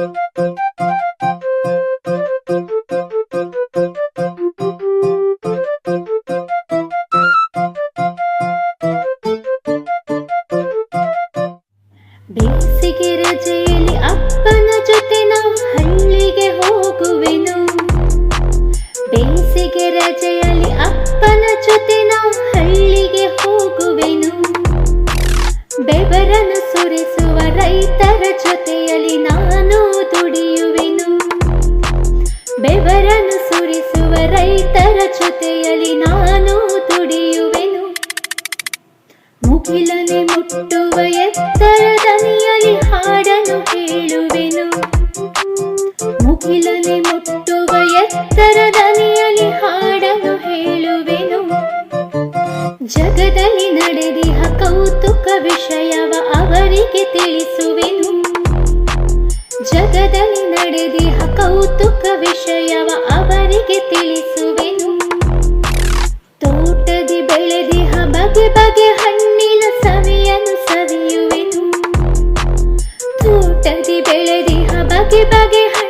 ಬೇಸಿಗೆ ರಜೆಯಲ್ಲಿ ಅಪ್ಪನ ಜೊತೆ ನಾವು ಹಳ್ಳಿಗೆ ಹೋಗುವೆನು. ಬೇಸಿಗೆ ರಜೆಯಲ್ಲಿ ಅಪ್ಪನ ಜೊತೆ ನಾವು ಹಳ್ಳಿಗೆ ಹೋಗುವೆನು. ಬೆವರನ್ನು ಸುರಿಸುವ ರೈತರ ಜೊತೆಯಲ್ಲಿ ನಾನು ದುಡಿಯುವೆನು. ಬೆವರನ್ನು ಸುರಿಸುವ ರೈತರ ಜೊತೆಯಲ್ಲಿ ನಾನು ದುಡಿಯುವೆನು. ಮುಗಿಲನೆ ಮುಟ್ಟುವ ಎತ್ತರ ದನಿಯಲ್ಲಿ ಹಾಡನ್ನು ಹೇಳುವೆನು. ಮುಗಿಲನೆ ಮುಟ್ಟುವ ಎತ್ತರ ದನಿಯಲ್ಲಿ ಹಾಡನ್ನು ಹೇಳುವೆನು. ಜಗದಲ್ಲಿ ನಡೆದಿಹ ಕೌತುಕ ವಿಷಯವ ಅವರಿಗೆ ತಿಳಿಸುವೆನು. ಜಗದಲ್ಲಿ ನಡೆದಿಹ ಕೌತುಕ ವಿಷಯವ ಅವರಿಗೆ ತಿಳಿಸುವೆನು. ತೋಟದಿ ಬೆಳೆದಿಹ ಬಗೆ ಬಗೆ ಹಣ್ಣಿನ ಸವಿಯನ್ನು ಸವಿಯುವೆನು. ತೋಟದಿ ಬೆಳೆದಿಹ ಬಗೆ ಬಗೆ